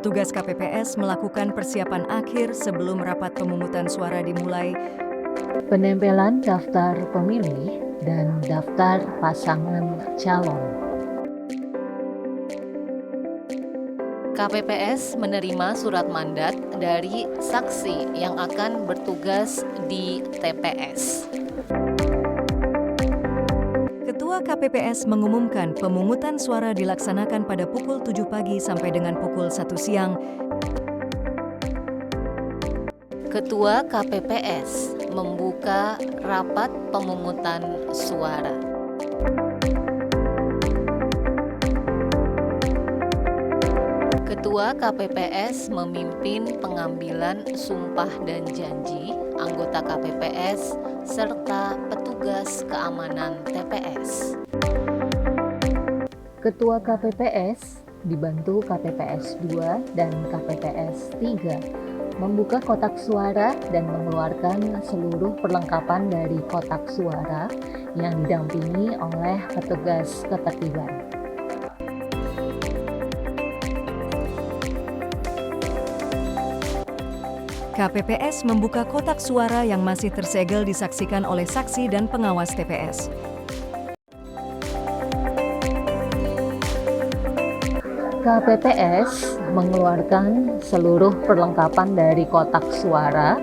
Petugas KPPS melakukan persiapan akhir sebelum rapat pemungutan suara dimulai. Penempelan daftar pemilih dan daftar pasangan calon. KPPS menerima surat mandat dari saksi yang akan bertugas di TPS. Ketua KPPS mengumumkan pemungutan suara dilaksanakan pada pukul 7 pagi sampai dengan pukul 1 siang. Ketua KPPS membuka rapat pemungutan suara. Ketua KPPS memimpin pengambilan sumpah dan janji anggota KPPS serta petugas keamanan TPS. Ketua KPPS dibantu KPPS 2 dan KPPS 3 membuka kotak suara dan mengeluarkan seluruh perlengkapan dari kotak suara yang didampingi oleh petugas ketertiban. KPPS membuka kotak suara yang masih tersegel disaksikan oleh saksi dan pengawas TPS. KPPS mengeluarkan seluruh perlengkapan dari kotak suara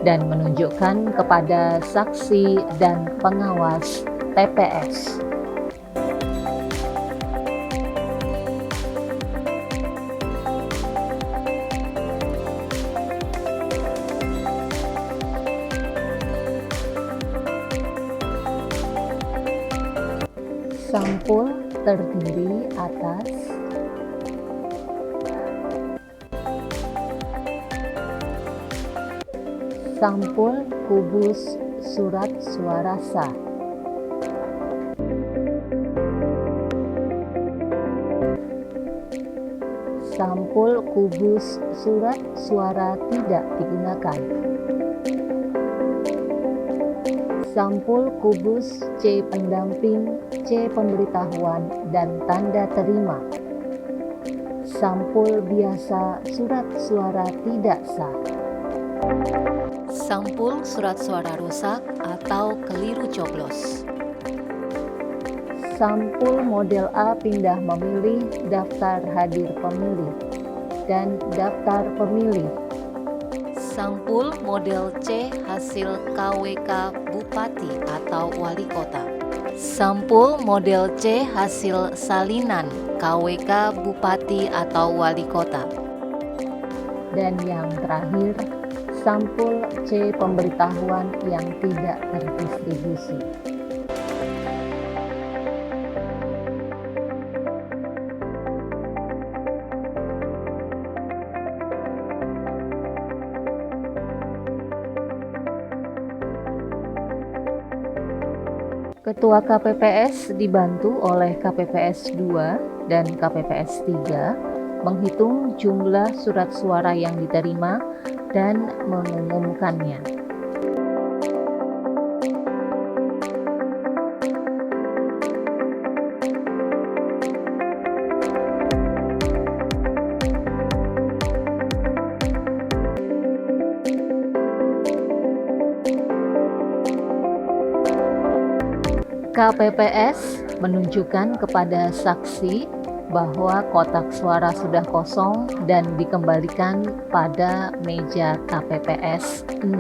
dan menunjukkan kepada saksi dan pengawas TPS. Sampul terdiri atas sampul kubus surat suara sah, sampul kubus surat suara tidak digunakan, sampul kubus C pendamping, C pemberitahuan dan tanda terima, sampul biasa surat suara tidak sah, Sampul surat suara rusak atau keliru coblos. sampul model A pindah memilih daftar hadir pemilih dan daftar pemilih, Sampul model C hasil KWK Bupati atau Wali Kota. Sampul model C hasil salinan KWK Bupati atau Wali Kota. dan yang terakhir sampul C pemberitahuan yang tidak terdistribusi. Ketua KPPS dibantu oleh KPPS 2 dan KPPS 3 menghitung jumlah surat suara yang diterima dan mengumumkannya. KPPS menunjukkan kepada saksi bahwa kotak suara sudah kosong dan dikembalikan pada meja KPPS 6.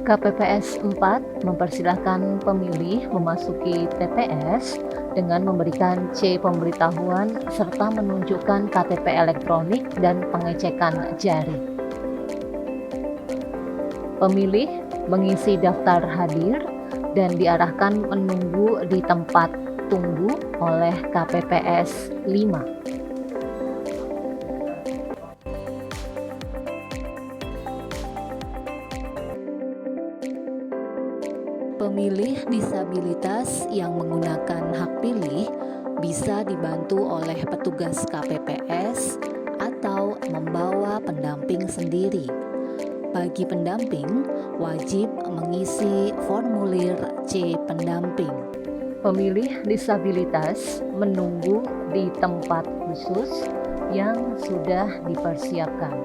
KPPS 4 mempersilahkan pemilih memasuki TPS dengan memberikan C pemberitahuan serta menunjukkan KTP elektronik dan pengecekan jari. Pemilih mengisi daftar hadir dan diarahkan menunggu di tempat tunggu oleh KPPS 5. Pemilih disabilitas yang menggunakan hak pilih bisa dibantu oleh petugas KPPS atau membawa pendamping sendiri. bagi pendamping wajib mengisi formulir C pendamping. Pemilih disabilitas menunggu di tempat khusus yang sudah dipersiapkan.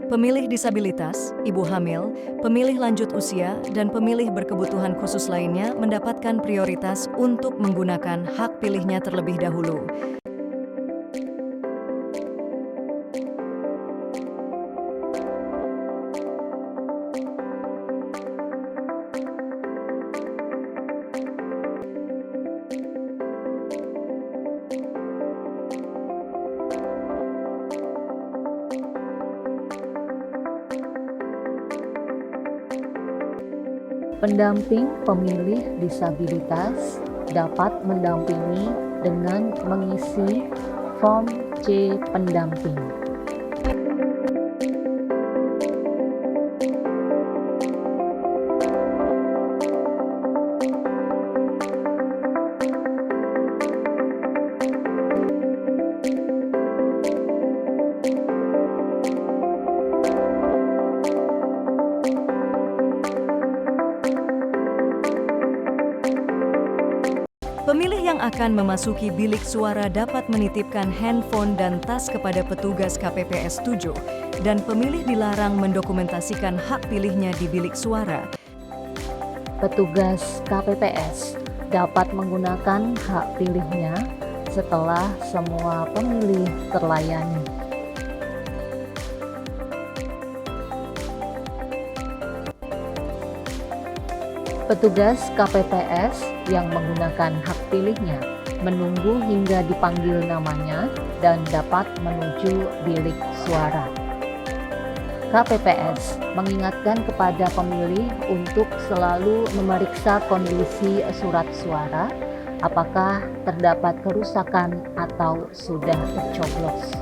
Pemilih disabilitas, ibu hamil, pemilih lanjut usia, dan pemilih berkebutuhan khusus lainnya mendapatkan prioritas untuk menggunakan hak pilihnya terlebih dahulu. Pendamping pemilih disabilitas dapat mendampingi dengan mengisi form C pendamping. Pemilih yang akan memasuki bilik suara dapat menitipkan handphone dan tas kepada petugas KPPS 7 dan pemilih dilarang mendokumentasikan hak pilihnya di bilik suara. Petugas KPPS dapat menggunakan hak pilihnya setelah semua pemilih terlayani. Petugas KPPS yang menggunakan hak pilihnya menunggu hingga dipanggil namanya dan dapat menuju bilik suara. KPPS mengingatkan kepada pemilih untuk selalu memeriksa kondisi surat suara, apakah terdapat kerusakan atau sudah tercoblos.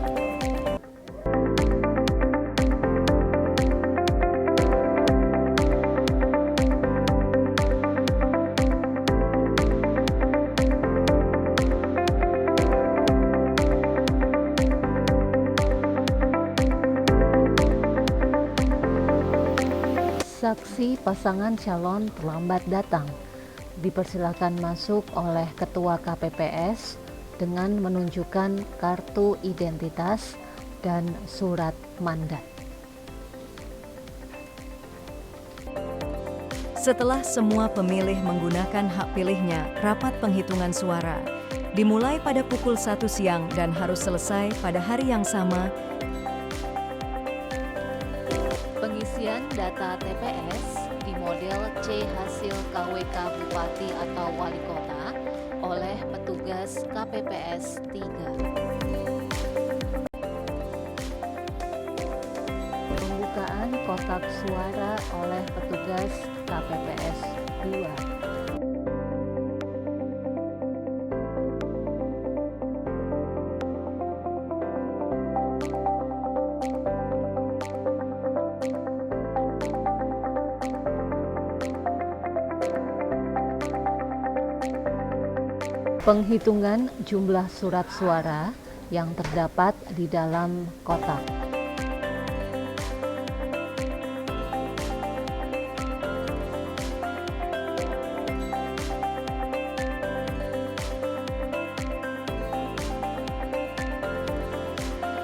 Saksi pasangan calon terlambat datang dipersilakan masuk oleh Ketua KPPS dengan menunjukkan kartu identitas dan surat mandat. Setelah semua pemilih menggunakan hak pilihnya, rapat penghitungan suara dimulai pada pukul 1 siang dan harus selesai pada hari yang sama. Pengisian data TPS di model C hasil KWK Bupati atau Wali Kota oleh petugas KPPS 3. Pembukaan kotak suara oleh petugas KPPS 2. Penghitungan jumlah surat suara yang terdapat di dalam kotak.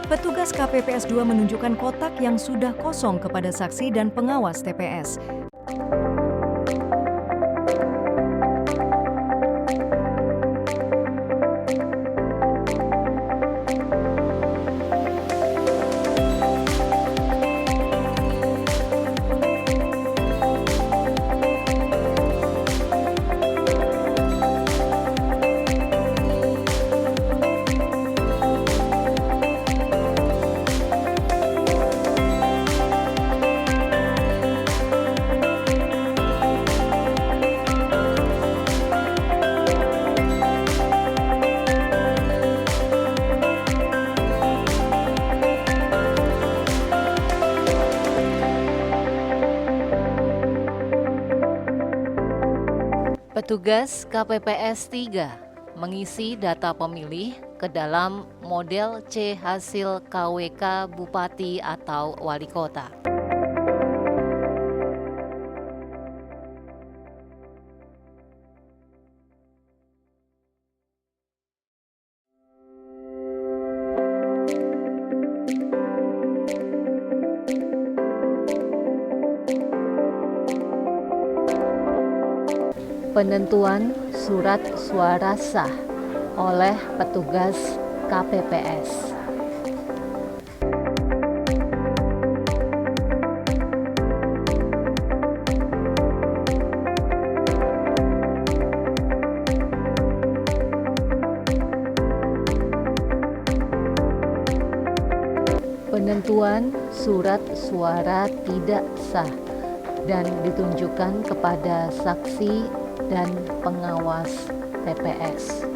Petugas KPPS 2 menunjukkan kotak yang sudah kosong kepada saksi dan pengawas TPS. Petugas KPPS 3 mengisi data pemilih ke dalam model C hasil KWK Bupati atau Wali Kota. Penentuan surat suara sah oleh petugas KPPS. Penentuan surat suara tidak sah dan ditunjukkan kepada saksi dan pengawas TPS.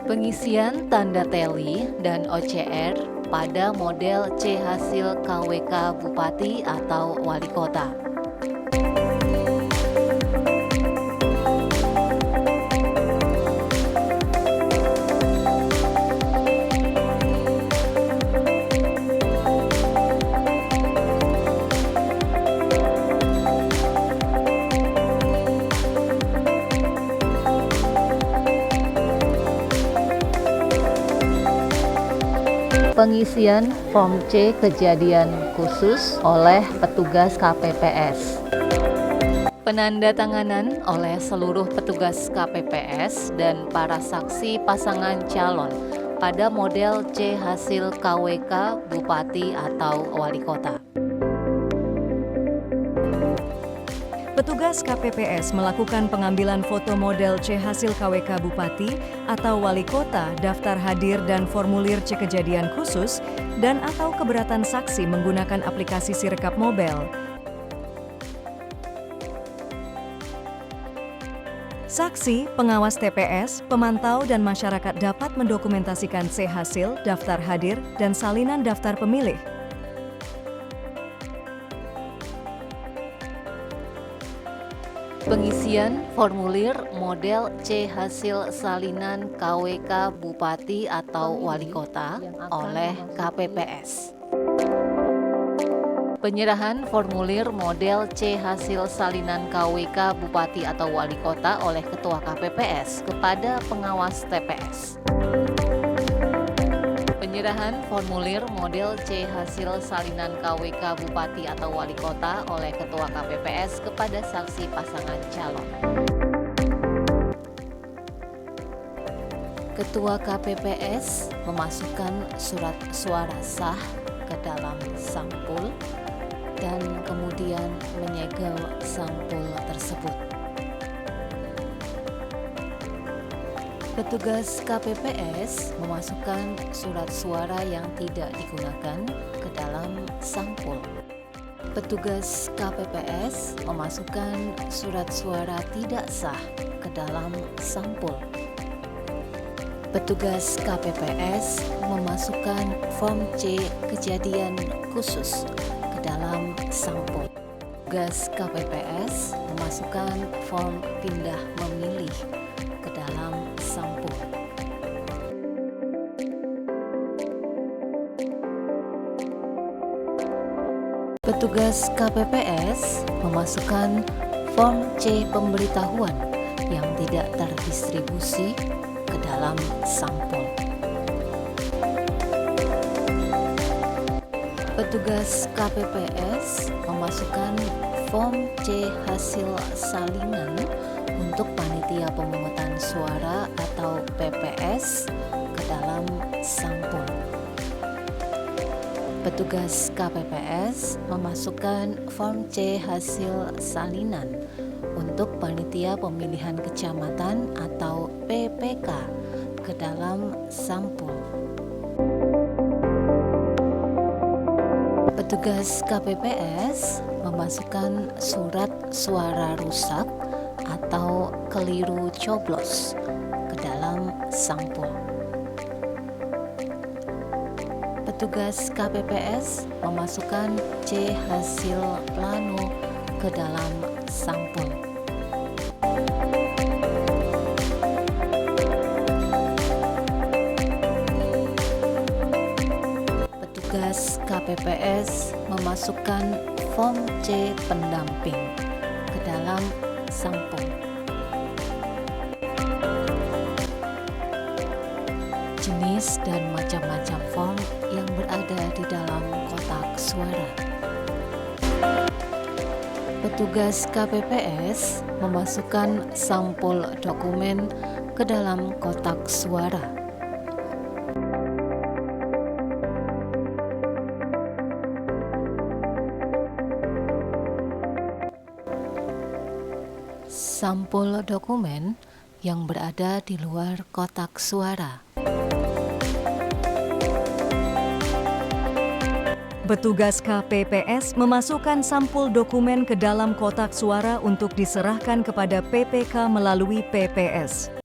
Pengisian tanda teli dan OCR pada model C hasil KWK Bupati atau Wali Kota. Pengisian form C kejadian khusus oleh petugas KPPS. Penandatanganan oleh seluruh petugas KPPS dan para saksi pasangan calon pada model C hasil KWK Bupati atau Wali Kota. Petugas KPPS melakukan pengambilan foto model C hasil KWK Bupati atau Wali Kota, daftar hadir dan formulir C kejadian khusus, dan atau keberatan saksi menggunakan aplikasi Sirekap Mobile. Saksi, pengawas TPS, pemantau dan masyarakat dapat mendokumentasikan C hasil, daftar hadir, dan salinan daftar pemilih. Pengisian formulir model C hasil salinan KWK Bupati atau Wali Kota oleh KPPS. Penyerahan formulir model C hasil salinan KWK Bupati atau Wali Kota oleh Ketua KPPS kepada pengawas TPS. Penyerahan formulir model C hasil salinan KWK Bupati atau Wali Kota oleh Ketua KPPS kepada saksi pasangan calon. Ketua KPPS memasukkan surat suara sah ke dalam sampul dan kemudian menyegel sampul tersebut. Petugas KPPS memasukkan surat suara yang tidak digunakan ke dalam sampul. Petugas KPPS memasukkan surat suara tidak sah ke dalam sampul. Petugas KPPS memasukkan form C kejadian khusus ke dalam sampul. Petugas KPPS memasukkan form pindah memilih ke dalam sampul. Petugas KPPS memasukkan form C pemberitahuan yang tidak terdistribusi ke dalam sampul. Petugas KPPS memasukkan form C hasil salinan untuk panitia pemungutan suara atau PPS ke dalam sampul. Petugas KPPS memasukkan form C hasil salinan untuk panitia pemilihan kecamatan atau PPK ke dalam sampul. Petugas KPPS memasukkan surat suara rusak atau keliru coblos ke dalam sampul. Petugas KPPS memasukkan C hasil plano ke dalam sampul. Petugas KPPS memasukkan form C pendamping ke dalam sampul. Jenis dan macam-macam form yang berada di dalam kotak suara. Petugas KPPS memasukkan sampul dokumen ke dalam kotak suara. Sampul dokumen yang berada di luar kotak suara. Petugas KPPS memasukkan sampul dokumen ke dalam kotak suara untuk diserahkan kepada PPK melalui PPS.